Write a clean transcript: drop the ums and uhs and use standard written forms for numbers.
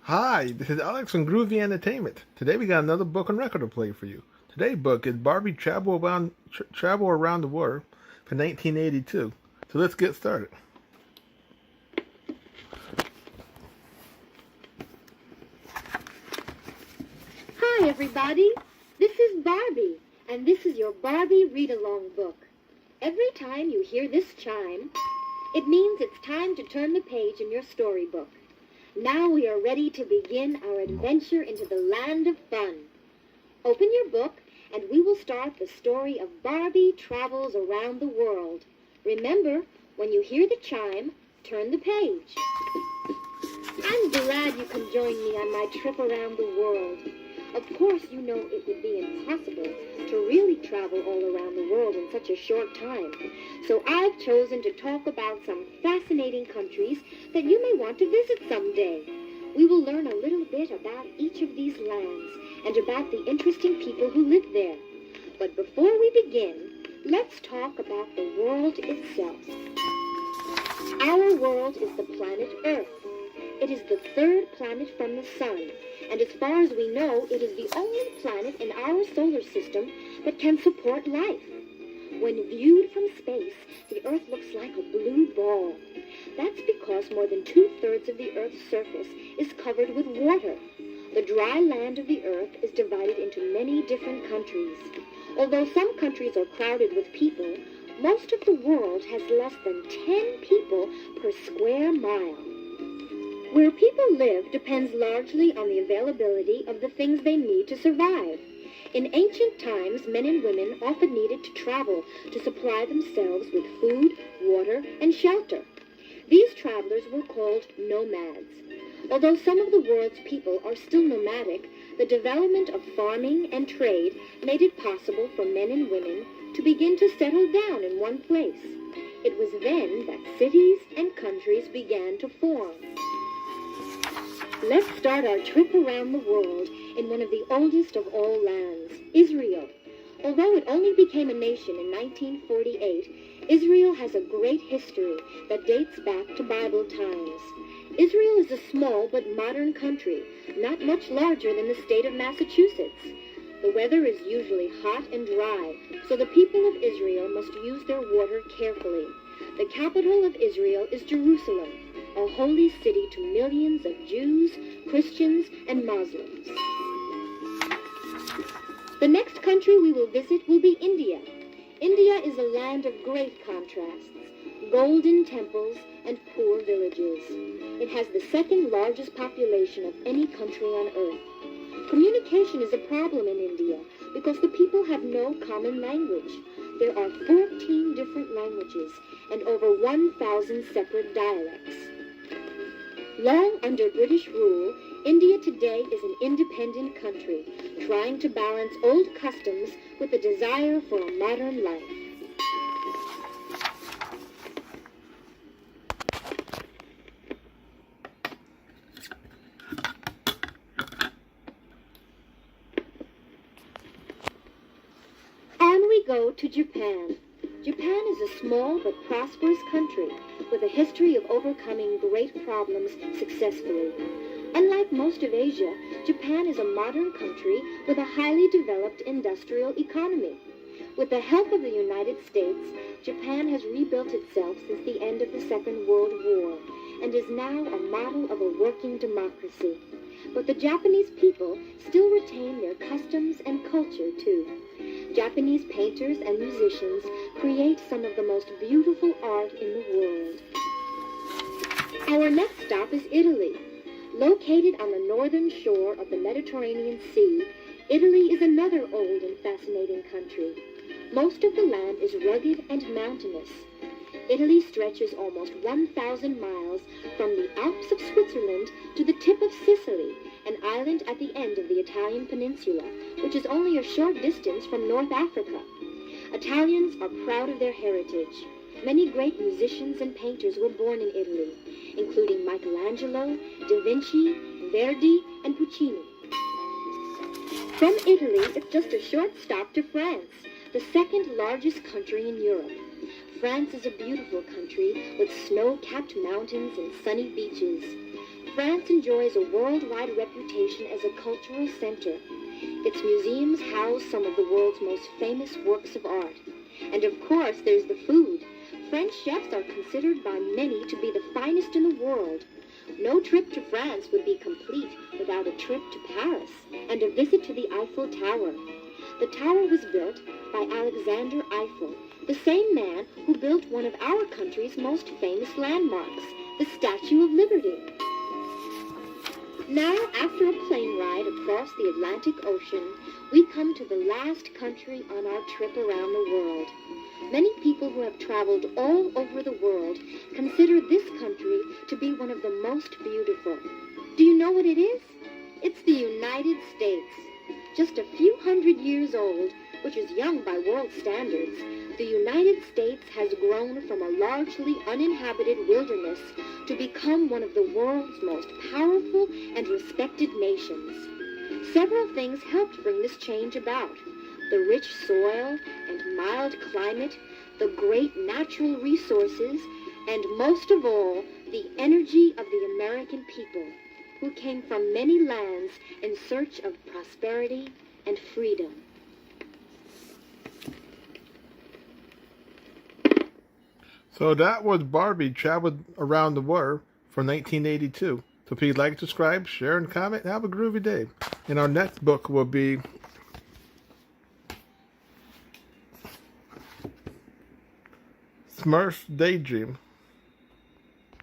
Hi, this is Alex from Groovy Entertainment. Today we got another book and record to play for you. Today's book is Barbie Travel Around the World from 1982. So let's get started. Hi everybody, this is Barbie, and this is your Barbie read-along book. Every time you hear this chime, it means it's time to turn the page in your storybook. Now we are ready to begin our adventure into the land of fun. Open your book, and we will start the story of Barbie Travels Around the World. Remember, when you hear the chime, turn the page. I'm glad you can join me on my trip around the world. Of course, you know it would be impossible to really travel all around the world in such a short time. So I've chosen to talk about some fascinating countries that you may want to visit someday. We will learn a little bit about each of these lands and about the interesting people who live there. But before we begin, let's talk about the world itself. Our world is the planet Earth. It is the third planet from the sun, and as far as we know, it is the only planet in our solar system that can support life. When viewed from space, the Earth looks like a blue ball. That's because more than 2/3 of the Earth's surface is covered with water. The dry land of the Earth is divided into many different countries. Although some countries are crowded with people, most of the world has less than 10 people per square mile. Where people live depends largely on the availability of the things they need to survive. In ancient times, men and women often needed to travel to supply themselves with food, water, and shelter. These travelers were called nomads. Although some of the world's people are still nomadic, the development of farming and trade made it possible for men and women to begin to settle down in one place. It was then that cities and countries began to form. Let's start our trip around the world in one of the oldest of all lands, Israel. Although it only became a nation in 1948, Israel has a great history that dates back to Bible times. Israel is a small but modern country, not much larger than the state of Massachusetts. The weather is usually hot and dry, so the people of Israel must use their water carefully. The capital of Israel is Jerusalem, a holy city to millions of Jews, Christians, and Muslims. The next country we will visit will be India. India is a land of great contrasts, golden temples, and poor villages. It has the second largest population of any country on earth. Communication is a problem in India because the people have no common language. There are 14 different languages and over 1,000 separate dialects. Long under British rule, India today is an independent country, trying to balance old customs with a desire for a modern life. On we go to Japan. Japan is a small but prosperous country with a history of overcoming great problems successfully. Unlike most of Asia, Japan is a modern country with a highly developed industrial economy. With the help of the United States, Japan has rebuilt itself since the end of the Second World War and is now a model of a working democracy. But the Japanese people still retain their customs and culture too. Japanese painters and musicians create some of the most beautiful art in the world. Our next stop is Italy. Located on the northern shore of the Mediterranean Sea, Italy is another old and fascinating country. Most of the land is rugged and mountainous. Italy stretches almost 1,000 miles from the Alps of Switzerland to the tip of Sicily, an island at the end of the Italian peninsula, which is only a short distance from North Africa. Italians are proud of their heritage. Many great musicians and painters were born in Italy, including Michelangelo, Da Vinci, Verdi, and Puccini. From Italy, it's just a short stop to France, the second largest country in Europe. France is a beautiful country with snow-capped mountains and sunny beaches. France enjoys a worldwide reputation as a cultural center. Its museums house some of the world's most famous works of art. And of course, there's the food. French chefs are considered by many to be the finest in the world. No trip to France would be complete without a trip to Paris and a visit to the Eiffel Tower. The tower was built by Alexander Eiffel, the same man who built one of our country's most famous landmarks, the Statue of Liberty. Now, after a plane ride across the Atlantic Ocean, we come to the last country on our trip around the world. Many people who have traveled all over the world consider this country to be one of the most beautiful. Do you know what it is? It's the United States. Just a few hundred years old, which is young by world standards, the United States has grown from a largely uninhabited wilderness to become one of the world's most powerful and respected nations. Several things helped bring this change about. The rich soil and mild climate, the great natural resources, and most of all, the energy of the American people, who came from many lands in search of prosperity and freedom. So that was Barbie Traveled Around the World from 1982. So please like, subscribe, share, and comment, and have a groovy day. And our next book will be Smurf's Daydream.